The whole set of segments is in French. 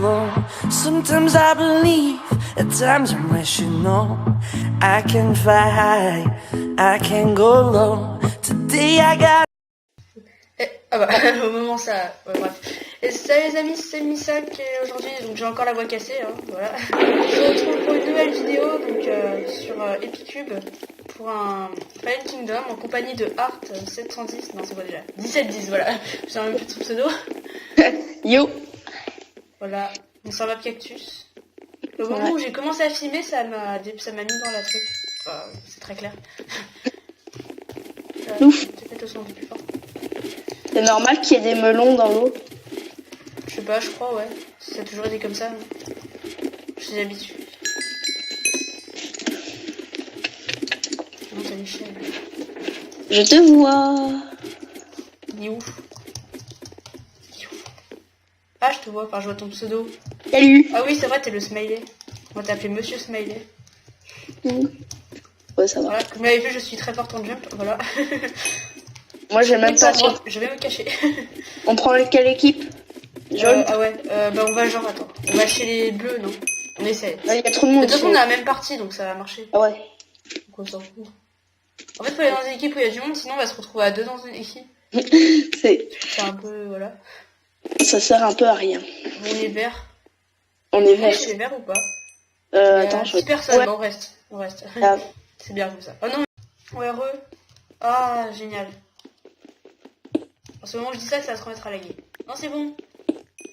flow. Sometimes I believe, at times I'm rational. I can fly high, I can go low. Today I got... Ah bah, au moment ça... Ouais, bref. Et salut les amis, c'est Missak et aujourd'hui, donc j'ai encore la voix cassée, hein, voilà. Je vous retrouve pour une nouvelle vidéo, donc sur Epicube, pour un Fallen Kingdom en compagnie de Art 710, non c'est quoi déjà 1710, voilà, j'ai même plus de son pseudo. Yo. Voilà, mon serveur cactus. Au moment où j'ai commencé à filmer, ça m'a mis dans la truc. Enfin, c'est très clair. Ouf. Peut-être le son un peu plus fort. C'est normal qu'il y ait des melons dans l'eau. Je sais pas, je crois, ouais. Ça a toujours été comme ça. J'ai l'habitude. Non, t'as l'échelle. Je te vois. Il est où? Ah, je te vois, enfin, je vois ton pseudo. Salut. Ah oui, c'est vrai, t'es le Smiley. On va t'appeler Monsieur Smiley. Ouais, ça va. Voilà, comme vous l'avez vu, je suis très forte en jump, voilà. Moi, j'ai même pas... Je vais me cacher. On prend quelle équipe? Jaune. Ah ouais, bah on va genre, attends. On va chez les bleus, non? On essaie. Il y a trop de monde. De toute façon, on est à la même partie, donc ça va marcher. Ah ouais. Donc on s'en fout. En fait, faut aller dans une équipe où il y a du monde, sinon on va se retrouver à deux dans une équipe. C'est un peu, voilà. Ça sert un peu à rien. On est vert. On est vert. Chez les verts ou pas? Attends, je... 6 personnes, Ouais. bon, on reste. Ah. C'est bien comme ça. Oh non, ouais, Ah, génial. En ce moment où je dis ça, ça va se remettre à laguer. Non, c'est bon.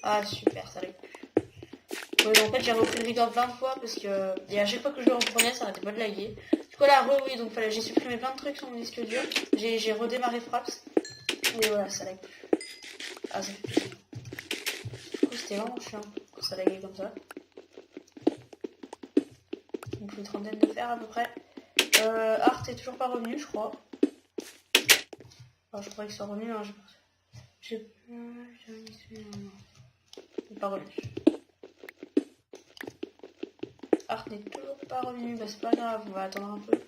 Ah, super, ça lag plus. Ouais, en fait, j'ai repris le record 20 fois parce que et à chaque fois que je le reprenais, ça arrêtait pas de laguer. Du coup, là, oui, donc j'ai supprimé plein de trucs sur mon disque dur. J'ai redémarré Fraps. Et voilà, ça lag plus. Ah, ça fait plaisir. Du coup, c'était vraiment chiant quand ça laguait comme ça. Donc, une trentaine de fer à peu près. Art est toujours pas revenu, je crois. Enfin, je croyais qu'il soit revenu, hein, je pense. Il n'est pas revenu. Art n'est toujours pas revenu, bah c'est pas grave, on va attendre un peu.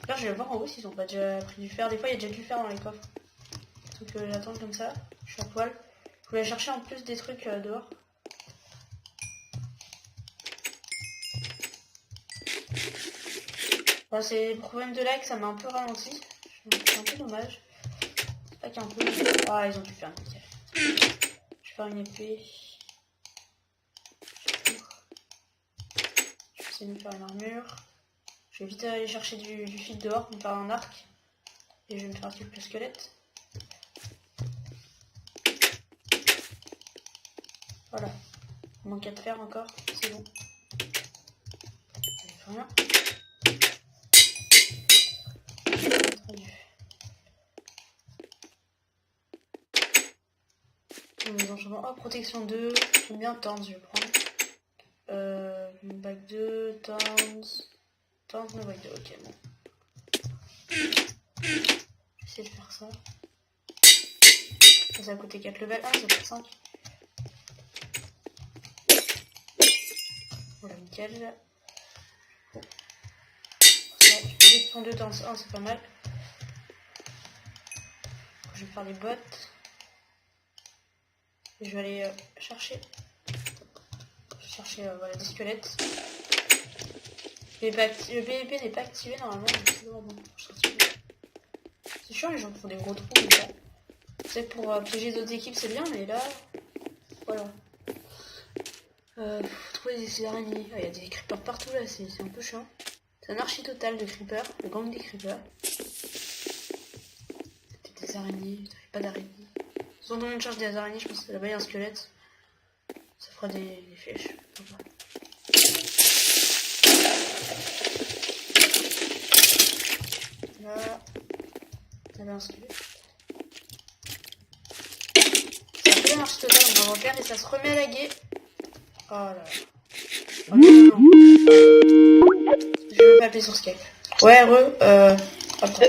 Là, je vais voir en haut s'ils ont pas déjà pris du fer. Des fois, il y a déjà du fer dans les coffres. Donc j'attends comme ça, je suis à poil. Je voulais chercher en plus des trucs dehors. Bon, c'est le problème de lag, ça m'a un peu ralenti. C'est un peu dommage. C'est pas qu'un peu. Ah, ils ont dû faire nickel. Je vais faire une épée. Je vais essayer de me faire une armure. Je vais vite aller chercher du fil dehors pour me faire un arc. Et je vais me faire un truc le squelette. Voilà. Il manque 4 fer encore. C'est bon. Rien. Oh, protection 2, j'aime bien Towns, je vais prendre. Bac 2, Towns, no bac 2, ok, bon. Je vais essayer de faire ça. Ça va coûter 4 levels, ça coûte 5. Voilà, nickel. Bon. Protection 2, Towns 1, c'est pas mal. Je vais faire des bottes. Et je vais aller chercher voilà, des squelettes. Le PVP n'est pas activé normalement, donc c'est bon. C'est chiant, les gens qui font des gros trous comme ça. C'est pour piéger d'autres équipes, c'est bien, mais là, voilà. Faut trouver des araignées. Ah, il y a des creepers partout là, c'est un peu chiant. C'est un archi total de creepers, le gang des creepers. Peut-être des araignées, pas d'araignées. Si on donne une charge des araignées, je pense que là-bas il y a un squelette. Ça fera des flèches. Là, il y avait un squelette. Ça fait un archi total dans l'inventaire et ça se remet à laguer. Oh là là. Oh non. Je vais m'appeler sur Skype. Ouais, attends.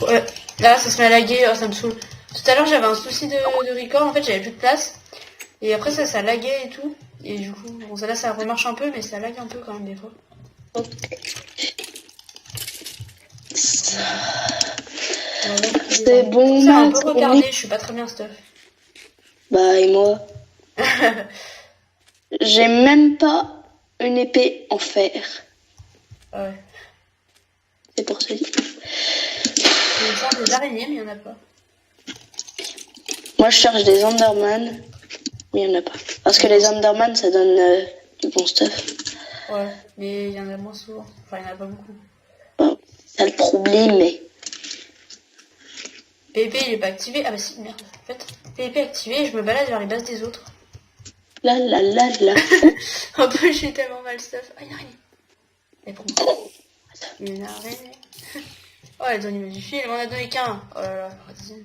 Ouais. Là, ça se met à laguer, oh, ça me saoule. Tout à l'heure, j'avais un souci de record, en fait, j'avais plus de place. Et après, ça laguait et tout. Et du coup, bon, là, ça remarche un peu, mais ça lag un peu quand même des fois. C'est bon, C'est un Max, peu regardé, je suis pas très bien stuff. Bah, et moi? J'ai même pas une épée en fer. Ouais. C'est pour ça. Il y a une sorte des araignées, mais il y en a pas. Moi, je cherche des Enderman, mais il y en a pas. Parce que les Enderman, ça donne du bon stuff. Ouais, mais il y en a moins souvent. Enfin, il y en a pas beaucoup. Bon, c'est ça le problème, mais... PvP, il est pas activé. Ah bah si, merde. En fait, PvP activé, je me balade vers les bases des autres. La la la la. En plus, je suis tellement mal stuff. Ah, il y a rien. Et pour une araignée. Oh, elle donne du fil, on en a donné qu'un. Oh là là, vas-y.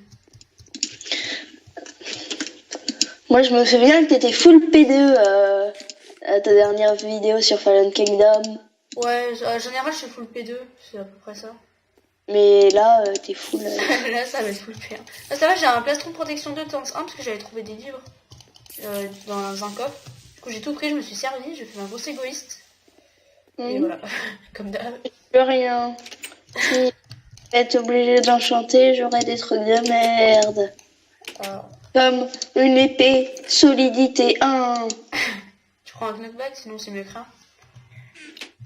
Moi, je me souviens que t'étais full P2 à ta dernière vidéo sur Fallen Kingdom. Ouais, en général, je suis full P2, c'est à peu près ça. Mais là, t'es full... Là, ça va être full P1. Là, ça va, j'ai un plastron de protection 2 temps 1 parce que j'avais trouvé des livres dans un coffre. Du coup, j'ai tout pris, je me suis servi, j'ai fait ma grosse égoïste. Et voilà, comme d'hab. Plus rien. Si être obligé d'enchanter, j'aurais des trucs de merde. Alors, Comme une épée solidité 1. tu prends un knockback, sinon c'est mieux craint.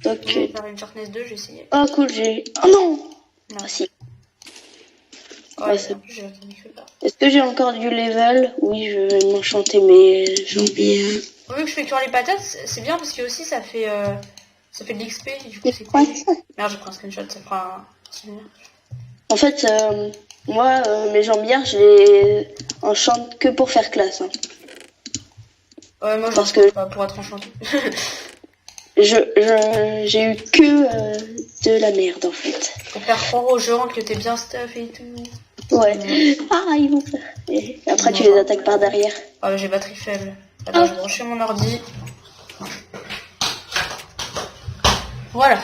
Ok. Je vais faire une sharpness 2, j'ai essayé. Oh cool, j'ai... Oh non. Non. Ah si. Ouais, Ouais, c'est- en plus, j'ai entendu que là. Est-ce que j'ai encore du level? Oui, je vais m'enchanter mes jambiers. Vu que je fais cuire les patates, c'est bien parce que aussi ça fait de l'XP et du coup c'est cool. Merde, j'ai pris un screenshot, ça fera un souvenir. En fait, moi, mes jambières, je les enchante que pour faire classe. Hein. Ouais, moi Parce je que- pas pour être enchanté. J'ai eu que de la merde, en fait. Pour faire croire aux gens que t'es bien stuff et tout. Ouais. Ah, ils vont... Et après, tu les attaques par derrière. Ah, j'ai batterie faible. Attends, je vais brancher mon ordi. Voilà.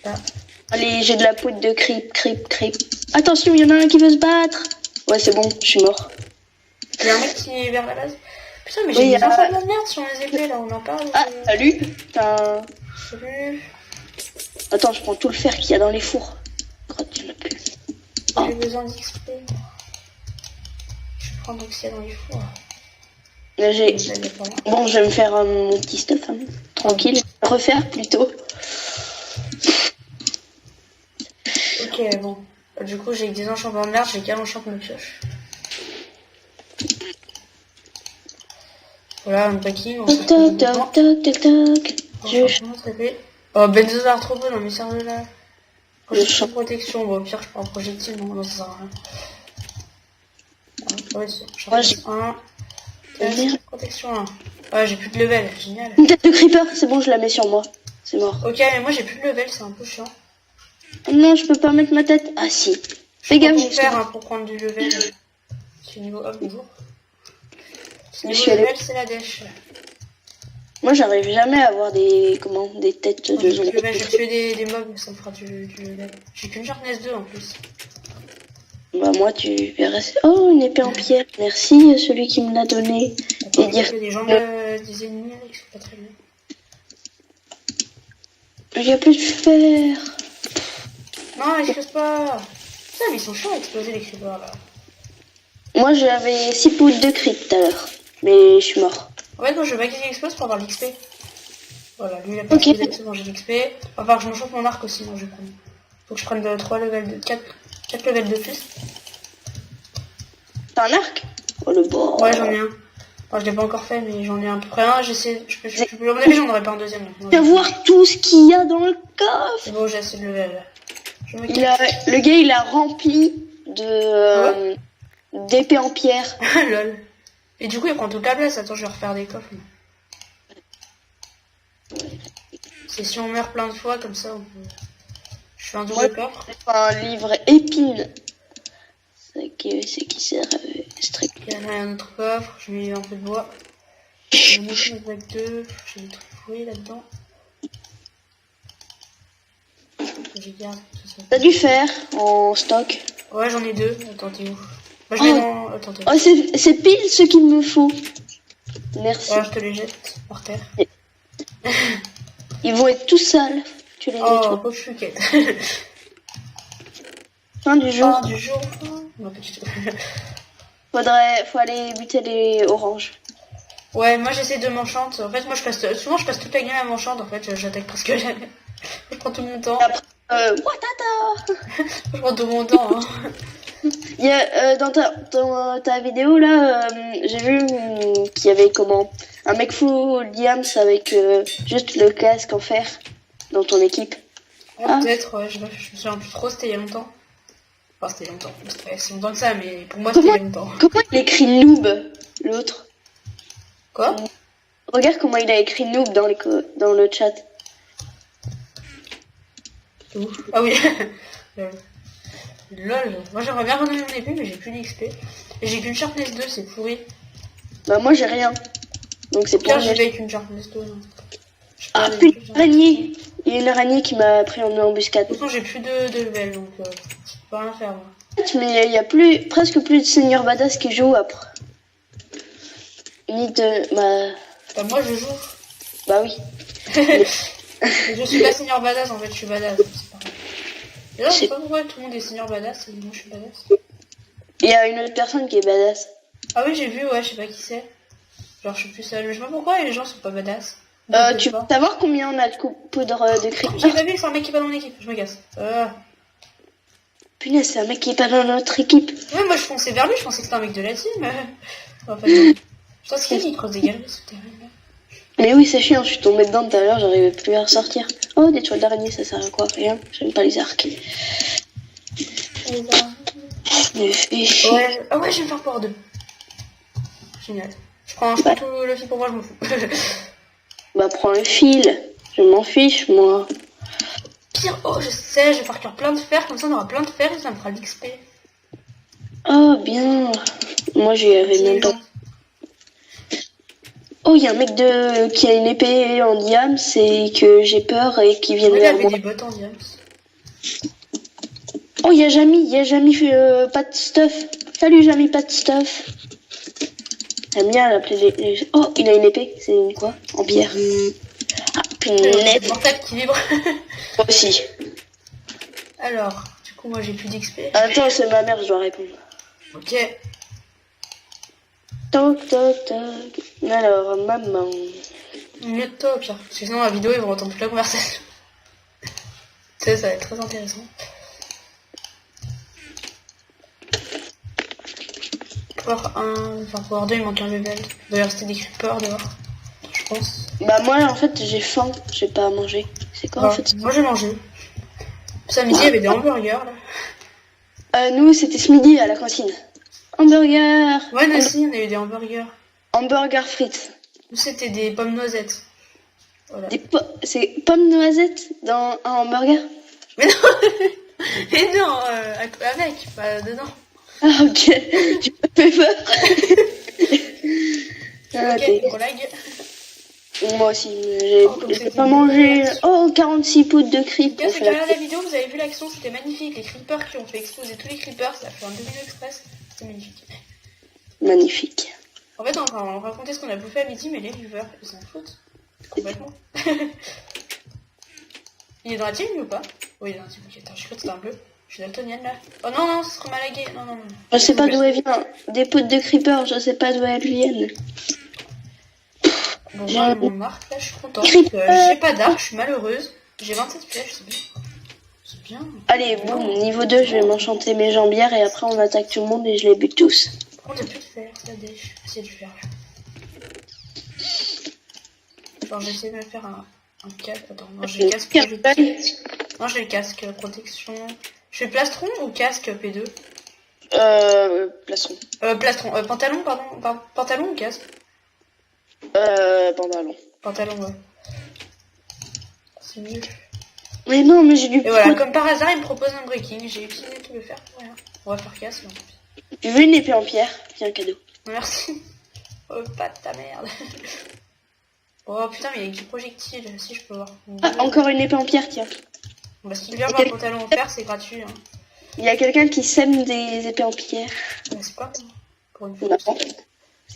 Là. Allez, j'ai de la poudre de creep. Attention, il y en a un qui veut se battre. Ouais, c'est bon, je suis mort. Il y a un mec qui est vers la base. Putain, mais Oui, j'ai y des a- enfants de merde sur mes épées là, on en parle. Ah, salut. Putain. Salut. Attends, je prends tout le fer qu'il y a dans les fours. Crotte, tu n'as plus. J'ai besoin d'XP. Je vais prendre ce qu'il y a dans les fours. Là, j'ai... Ça dépend. Bon, je vais me faire mon petit stuff, hein. Tranquille. Refaire plutôt. Ok, bon. Du coup, j'ai des enchantements de merde, j'ai qu'un enchantement de pioche. Voilà, un packing. On Toc, toc, toc, toc, toc, toc. Oh, Benzo arthropode, non mais sérieux là. Je Protection, bon, au pire, je prends un projectile, non, ça sert à rien. Ah, ouais, c'est Moi, j'ai- 1. Merde. Protection 1. Ouais, j'ai plus de level, génial. Une tête de creeper, c'est bon, je la mets sur moi. C'est mort. Ok, mais moi j'ai plus de level, c'est un peu chiant. Non, je peux pas mettre ma tête. Ah si. Fais Je gaffe, peux je faire hein, pour prendre du level. C'est niveau up, bonjour. Je Niveau suis allée- level, c'est la dèche. Moi, j'arrive jamais à avoir des têtes de J'ai plus de zombies. level, je vais tuer des mobs, ça me fera du level. J'ai qu'une sharpness 2 en plus. Bah moi, tu verrais. Oh, une épée en pierre. Merci celui qui me l'a donné. Attends, Et dire il y a des gens, des ennemis là, qui sont pas très bien. il y a plus de fer. Non, explose pas. Putain, mais ils sont chiants à exploser les creepers là. Moi, j'avais 6 poules de creep tout à l'heure, mais je suis mort. En fait, moi je veux pas qu'il explose pour avoir l'XP. Voilà, lui il a pas Ok. explosé, c'est bon, j'ai l'XP. Va falloir que je me chauffe mon arc aussi, moi je vais prendre. Faut que je prenne 3 levels de 4 levels de plus. T'as un arc? Oh le bord. Ouais, j'en ai un. Enfin, je l'ai pas encore fait, mais j'en ai à peu près un. J'essaie, je peux, à mon avis, j'en aurais pas un deuxième. Tu vas voir tout ce qu'il y a dans le coffre. C'est bon, j'ai assez de level. Je me Le gars, il a rempli de d'épées en pierre. Lol. Et du coup, il prend toute la place. Attends, je vais refaire des coffres. C'est si on meurt plein de fois, comme ça, on peut... Je fais un double Ouais. coffre. Un livre épine. C'est qui sert strict. Il y en a un autre coffre. Je mets un peu de bois. Je mets avec 2. J'ai des trucs pourris là-dedans. Je garde tout ça. T'as du fer en stock. Ouais, j'en ai 2. Attends, t'es où? Moi, je mets dans... Attends, attends. Oh, c'est pile ce qu'il me faut. Merci. Ouais, je te les jette par terre. Ils vont être tout sales. Tu les Oh, nettoies. pauvre chouquette. Fin du jour. Fin du jour. Non, pas du tout. Faut aller buter les oranges. Ouais, moi j'essaie de m'enchante. En fait, moi souvent je passe toute la game à m'enchante. En fait, j'attaque presque jamais. Je prends tout mon temps. Après, watata. Je prends tout mon temps. Hein. Il y a, dans ta vidéo là, j'ai vu qu'il y avait un mec full diams avec juste le casque en fer dans ton équipe. Ouais, peut-être, ouais, je me souviens plus trop, c'était il y a longtemps. Enfin, c'était longtemps. C'est longtemps que ça, mais pour moi c'était il y a longtemps. Comment il écrit noob, l'autre? Quoi? Regarde comment il a écrit noob dans le chat. Ah oui. Lol. Moi j'aimerais bien renommer mon épée, mais j'ai plus d'XP. Et j'ai qu'une Sharpness 2, c'est pourri. Bah moi j'ai rien. Donc c'est Car pour j'y vais avec une Sharpness 2. Non. Ah putain, araignée. Il y a une araignée qui m'a pris en embuscade. De toute façon, j'ai plus de level, donc je peux rien faire. Moi. Mais il y a presque plus de seigneurs badass qui jouent après. Ni de... Bah moi je joue. Bah oui. Je suis pas seigneur badass, en fait, je suis badass. C'est pareil. Et là, je sais pas pourquoi tout le monde est seigneur badass et moi je suis badass. Il y a une autre personne qui est badass. Ah oui, j'ai vu, ouais, je sais pas qui c'est. Genre, je suis plus seule. Mais je sais pas pourquoi les gens sont pas badass. Tu veux savoir combien on a de poudre de J'ai creeper? pas vu que c'est un mec qui est pas dans mon équipe, je me casse. Punaise, c'est un mec qui est pas dans notre équipe. Ouais, moi je pensais vers lui, je pensais que c'était un mec de la team. En fait, non. Je pense qu'il creuse des galeries souterraines. Mais oui, c'est chiant, je suis tombée dedans tout à l'heure, j'arrivais plus à ressortir. Oh, des toiles d'araignée, ça sert à quoi? Rien, j'aime pas les arcs. Ouais, ah ouais, je vais me faire pour 2. Génial. Je prends tout le fil pour moi, je m'en fous. Bah, prends le fil, je m'en fiche, moi. Pire, oh, je sais, je vais faire cuire plein de fer, comme ça on aura plein de fer et ça me fera de l'XP. Oh, bien. Moi, j'y avais même pas. Oh, il y a un mec qui a une épée en diams, c'est que j'ai peur et qui vient vers moi. Il avait des bottes en diams. Oh, il y a Jamy, pas de stuff. Salut Jamy, pas de stuff. J'aime bien l'appeler les... Oh, il a une épée, c'est une quoi? En pierre. Ah, punaise. Mortal qui vibre. Moi aussi. Alors, du coup, moi j'ai plus d'XP. Attends, c'est ma mère, je dois répondre. Ok. Toc, toc, toc. Alors, maman. Mieux de toi au pire. Parce que sinon, la vidéo, ils vont entendre toute la conversation. Ça va être très intéressant. Power 1, enfin Power 2, il manque un level. D'ailleurs, c'était des creepers dehors. Je pense. Bah, moi, en fait, j'ai faim. J'ai pas à manger. C'est quoi, en fait? Moi, j'ai mangé. Puis à midi, il y avait des hamburgers, là. Nous, c'était ce midi à la cantine. Hamburger. Ouais, nous aussi, on a eu des hamburgers. Hamburger frites. Nous, c'était des pommes noisettes. Voilà. C'est pommes noisettes dans un hamburger? Mais non. Mais non, avec, pas dedans. Ah, ok. Tu me fais peur. Ok, collègue. Moi aussi, j'ai pas mangé. Oh, 46 poudres de creep. Si vous regardez la vidéo, vous avez vu l'action, c'était magnifique. Les creepers qui ont fait exploser tous les creepers, ça a fait un domino express. C'était magnifique. Magnifique. En fait, on racontait ce qu'on a bouffé à midi, mais les viewers, ils s'en foutent. Complètement. Il est dans la team ou pas? Oui, il est dans la team. Ok, attends, je crois que c'était un bleu. Je suis daltonienne là. Oh non, non, ce serait mal lagué. Non, non, non. Je sais pas d'où elle vient. Des poudres de creeper, je sais pas d'où elles viennent. Bon, moi, mon arc là, je suis contente. J'ai pas d'arc, je suis malheureuse. J'ai 27 pièges, c'est bien. C'est bien. Allez, bon, niveau 2, je vais m'enchanter mes jambières et après on attaque tout le monde et je les bute tous. Par contre, il n'y a plus de fer, c'est la dèche. C'est du fer. Attends, je vais essayer de me faire un casque. Attends, non, j'ai le casque. Non, j'ai le casque protection. Je fais plastron ou casque P2? Plastron. Plastron. Pantalon, pardon. Pantalon ou casque? Pantalon. Pantalon, ouais. C'est mieux. Mais non, mais j'ai du Et voilà, comme par hasard, il me propose un breaking. J'ai utilisé tout le fer pour rien. On va faire casque. Là. Tu veux une épée en pierre? Tiens, cadeau. Merci. Oh, pas de ta merde. Oh putain, mais il y a du projectile. Si je peux voir. Ah, encore une épée en pierre, tiens. Bah, si tu viens voir un pantalon en fer, c'est gratuit. Hein. Il y a quelqu'un qui sème des épées en pierre. Mais c'est pas moi. Pour une fois. Non.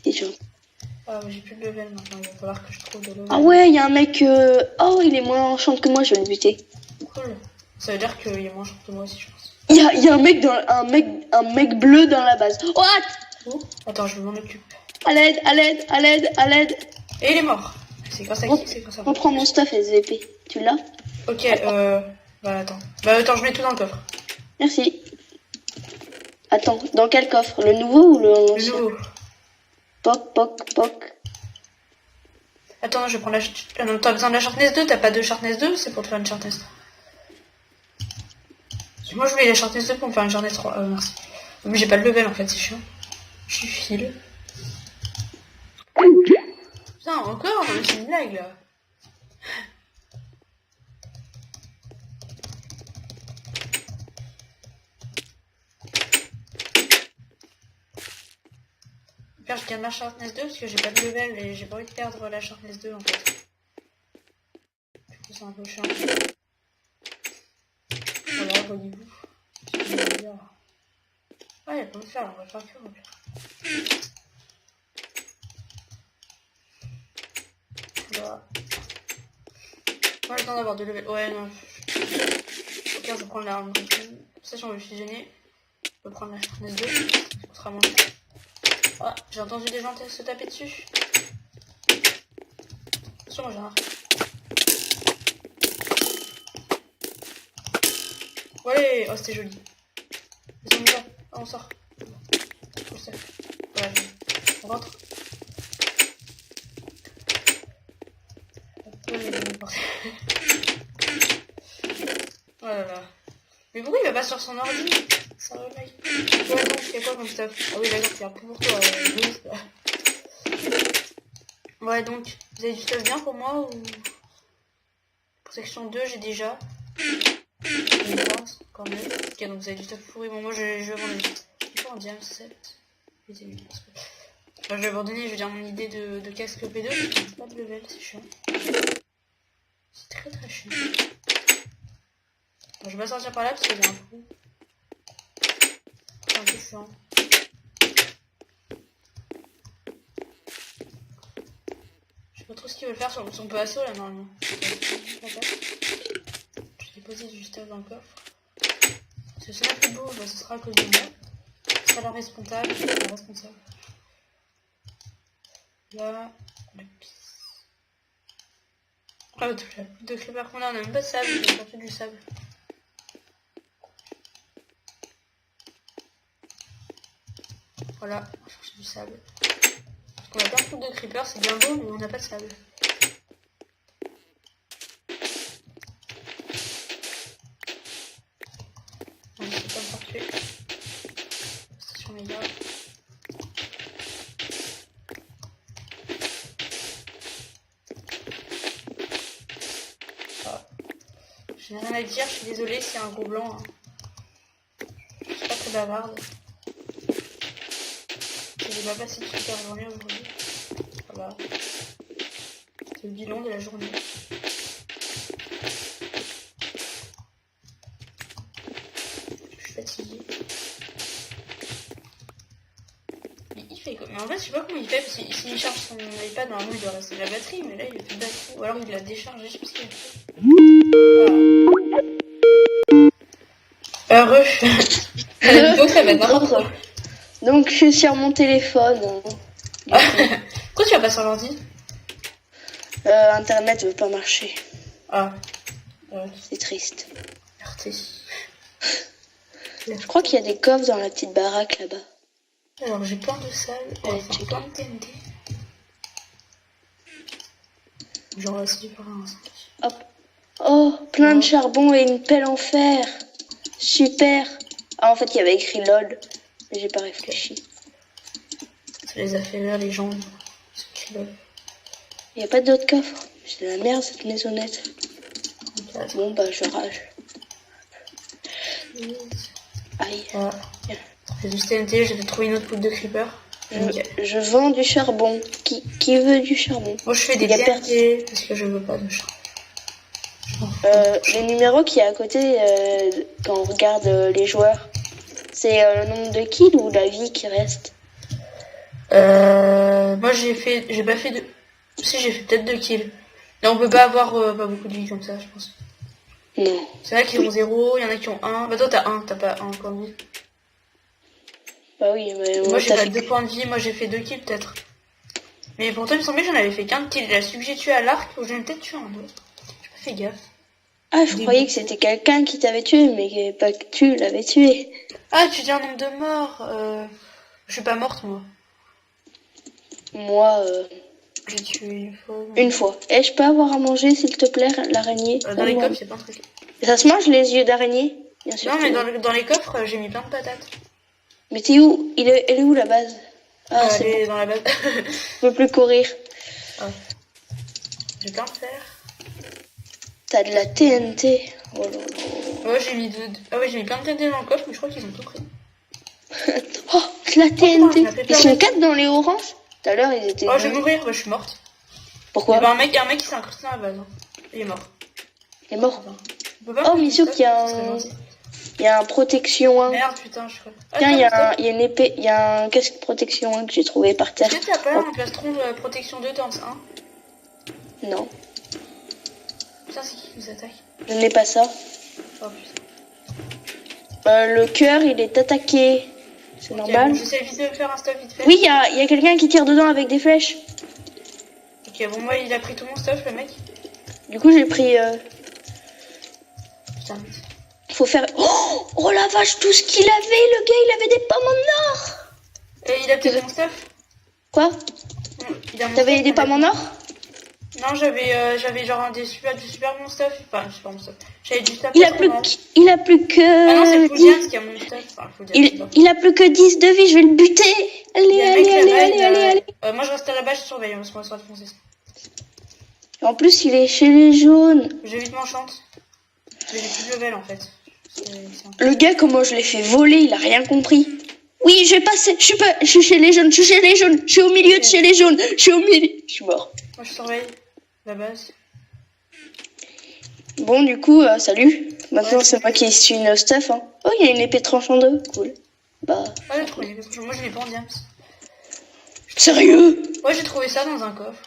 C'est chaud. Ah, j'ai plus de level maintenant. Il va falloir que je trouve de level. Ah ouais, il y a un mec. Oh, il est moins enchant que moi, je vais le buter. Cool. Ça veut dire qu'il est moins enchant que moi aussi, je pense. Il y a un mec bleu dans la base. What? Oh, attends, je m'en occupe. À l'aide, à l'aide, à l'aide, à l'aide. Et il est mort. C'est grâce à qui? C'est grâce à moi. Reprends mon stuff SVP. Tu l'as? Ok, bah attends. Bah attends, je mets tout dans le coffre. Merci. Attends, dans quel coffre? Le nouveau ou le Le ancien? nouveau. Poc, poc, poc. Attends, je prends la... Ah non, t'as besoin de la Sharpness 2? T'as pas de Sharpness 2? C'est pour te faire une Sharpness 3. Moi, je voulais la Sharpness 2 pour me faire une Sharpness 3. Merci. Mais j'ai pas le level, en fait, c'est chiant. Je suis file. Putain, encore? Non, mais c'est une blague, là. Je gagne ma Sharpness 2 parce que j'ai pas de level et j'ai pas envie de perdre la Sharpness 2 en fait. Du coup c'est un peu chiant. Voilà, voyez-vous. Ah, il y a pas de faire, on va faire que au pire. Voilà. Moi j'ai le temps d'avoir de level. Ouais, non. Au pire, je prends l'arme. Comme ça, si on veut fusionner, je peux prendre la Sharpness 2. Ça coûtera moins cher. Ah, j'ai entendu des gens se taper dessus. Attention, moi j'ai un. Ouais, oh c'était joli. Vas-y, on y va. Oh, on sort. Je sais. Voilà, on rentre. Oh là là. Mais pourquoi il va pas sur son ordi? Ça va, mec. Ouais, donc, c'est quoi comme stuff? Ah oui, d'accord, c'est un peu pour toi. Ouais, donc, vous avez du stuff bien pour moi ou... Pour section 2, j'ai déjà. Je pense, quand même. Ok, donc vous avez du stuff pourri. Bon, moi, je vais abandonner. Je vais en dire 7. Enfin, je vais abandonner, je veux dire, mon idée de casque P2, je n'ai pas de level, c'est chiant. C'est très très chiant. Bon, je vais pas sortir par là parce qu'il y a un trou. C'est un peu chiant. Je sais pas trop ce qu'ils veulent faire sur son peu assaut là normalement. Je vais déposer du stuff dans le coffre. Parce que ce n'est plus beau, bah, ce sera à cause de moi. Ce sera la responsable. Là, la pisse. Ah, la poudre de creeper qu'on a, on a même pas de sable, on a pas fait du sable. Voilà, on va chercher du sable. Parce qu'on a plein de poudre de creeper, c'est bien beau, mais on n'a pas de sable. On ne peut pas me faire tuer. Station méga. Je n'ai rien à dire, je suis désolée s'il y a un gros blanc. Hein. Je suis pas très bavarde. J'ai pas passé une super journée aujourd'hui. Voilà. C'est le bilan de la journée. Je suis fatiguée. Mais il fait quoi? Mais en fait, je sais pas comment il fait, parce que s'il charge son iPad, normalement il doit rester de la batterie, mais là il a plus de batterie. Ou alors il l'a déchargé, je sais pas ce qu'il a fait. Voilà. Heureux. La vidéo, ça va être n'importe quoi. Donc je suis sur mon téléphone. Pourquoi tu vas pas sur l'ordi? Internet veut pas marcher. Ah. C'est triste. RT. Je crois qu'il y a des coffres dans la petite baraque là-bas. Alors j'ai plein de salles. J'ai plein de TNT. Genre c'est du un 5. Hop. Oh, plein de charbon et une pelle en fer. Super. Ah, en fait, il y avait écrit LOL. Mais j'ai pas réfléchi. Ça les a fait rire les gens. Il n'y a pas d'autres coffres. C'est de la merde cette maisonnette. Okay. Bon bah je rage. Aïe. Voilà. J'ai du TNT, j'ai trouvé une autre poudre de creeper. Je vends du charbon. Qui veut du charbon? Moi je fais des TNT parce que je veux pas de charbon. Les numéros qui est à côté quand on regarde les joueurs, c'est le nombre de kills ou la vie qui reste? Moi j'ai pas fait de... Si j'ai fait peut-être 2 kills. Là on peut pas avoir pas beaucoup de vie comme ça je pense. Non. C'est vrai qu'ils ont 0, il y en a qui ont 1. Bah toi t'as 1, t'as pas 1 point de vie. Bah oui, mais Moi j'ai t'as pas fait- 2 points de vie, moi j'ai fait 2 kills peut-être. Mais pourtant il me semblait que j'en avais fait qu'un kill. Là, celui que j'ai tué à l'arc, ou j'en ai peut-être tué un autre. J'ai pas fait gaffe. Ah, je croyais que c'était quelqu'un qui t'avait tué, mais pas que tu l'avais tué. Ah, tu dis un nombre de morts. Je suis pas morte moi. Moi, J'ai tué une fois. une fois. Et je peux avoir à manger, s'il te plaît, l'araignée? Dans les Moi. coffres, c'est pas un truc. Ça se mange, les yeux d'araignée? Bien sûr. Non, que mais oui. dans les coffres, j'ai mis plein de patates. Mais t'es où? Elle est où, la base? Ah, c'est Elle bon. est dans la base. Je peux plus courir. J'ai plein de fer. T'as de la TNT. Oh là là. Ouais, j'ai mis j'ai mis plein de TNT dans le coffre, mais je crois qu'ils ont tout pris. Oh, de la TNT. m'a fait Ils peur, sont là. 4 dans les oranges. Tout à l'heure, ils étaient Oh, je vais deux. mourir, je suis morte. Pourquoi? Il y a un mec qui s'est incrusté dans la base. Hein. Il est mort. Il est mort. On peut pas Oh, me Misou, faire qu'il y a ça, ce serait un... gentil. Il y a un protection 1. Merde, putain, je crois. Ah, Tiens, il y attends, a une épée, il y a un casque protection 1 que j'ai trouvé par terre. Est-ce que t'as pas un plastron de protection 2 dans 1? Non, Putain, c'est qui nous attaque? je n'ai pas ça. Oh putain. Le cœur, il est attaqué. C'est Ok, normal. bon, j'essaie vite de faire un stuff vite fait. Oui, il y a quelqu'un qui tire dedans avec des flèches. Ok, bon, moi, il a pris tout mon stuff, le mec. Du coup, j'ai pris... Putain, vite. Faut faire... Oh la vache, tout ce qu'il avait, le gars, il avait des pommes en or. Et il a peut-être mon stuff? Quoi? Il a mon T'avais stuff, des on a- pommes en or? Non, j'avais genre du super bon stuff. Enfin, du super bon stuff. J'avais du stuff. Il a plus que... Ah non, c'est Full Jams qui a mon stuff. Enfin, Full Jams, c'est pas. Il a plus que 10 de vie, je vais le buter. Il y a Allez, un mec allez, là-bas, allez, allez, allez. moi, je reste là-bas, je surveille, parce qu'on va se faire défoncer. En plus, il est chez les jaunes. J'ai vite m'enchante. Mais j'ai plus de level en fait. C'est un- Le gars, comment je l'ai fait voler, il a rien compris. Oui, je vais passer. Je suis chez les jaunes, je suis chez les jaunes. Je suis au milieu de chez les jaunes. Je suis au milieu. Je suis mort. Moi, je surveille la base. Bon, du coup, salut. Maintenant, Ouais. c'est moi qui suis une stuff. Hein. Oh, il y a une épée tranche en deux. Cool. Bah, Ah, j'ai trouvé. Moi, je l'ai pas en diams. sérieux? Ouais, j'ai trouvé ça dans un coffre.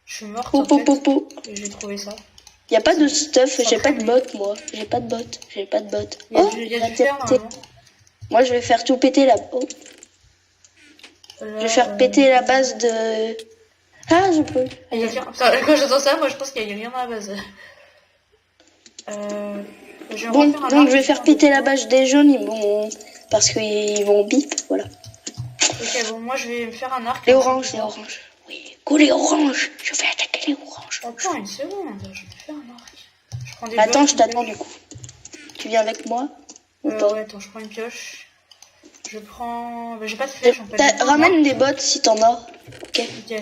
Je suis morte Po, en po, fait. po, po. Et j'ai trouvé ça. Y a pas de stuff, j'ai pas de très bot, moi. J'ai pas de bot. J'ai pas de bot. Il y a Oh, du la fer TNT. normalement. Moi, je vais faire tout péter la... Oh, je vais faire péter la base de... Ah, je peux. Ah, il y a rien. Enfin, quand j'entends ça, moi je pense qu'il y a rien dans la base. Je vais Bon, refaire un donc arc, je vais faire péter la base des jaunes, ils vont... Parce qu'ils vont bip, voilà. Ok, bon, moi je vais me faire un arc. Les oranges, les oranges. Oui, go les oranges. Je vais attaquer les oranges. Attends une seconde, je vais faire un arc. Je prends des Attends, blocs, je t'attends du coup. Tu viens avec moi ou pas? Ouais, attends, je prends une pioche. Je prends. Bah, j'ai pas de flèche en fait. Je prends un Ramène arc. des bottes si t'en as. Ok. Ok.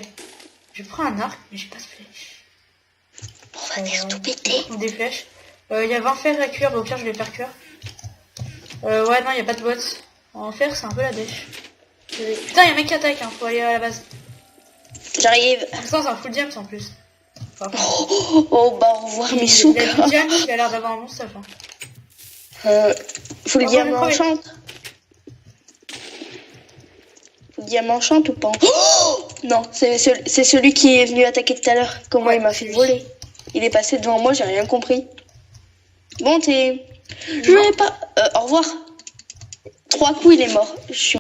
Je prends un arc, mais j'ai pas de flèche. On va faire tout Je péter. prends des flèches. Il y a 20 fers à cuire, bah, au pire je vais les faire cuire. Ouais, non, il y a pas de bottes. En fer, c'est un peu la dèche. Putain, il y a un mec qui attaque, hein, faut aller à la base. J'arrive. Pour l'instant, c'est un full diams en plus. Enfin, Oh, bah au revoir mes sous. il a full diams, il a l'air d'avoir un bon stuff. Hein. Faut le Oh, diamant mais enchante. Faut le diamant enchante ou pas? Oh non, c'est celui qui est venu attaquer tout à l'heure. Comment Ouais, il m'a c'est fait lui. voler? Il est passé devant moi, j'ai rien compris. Bon, t'es... Je vais pas... au revoir. 3 coups, il est mort. Je suis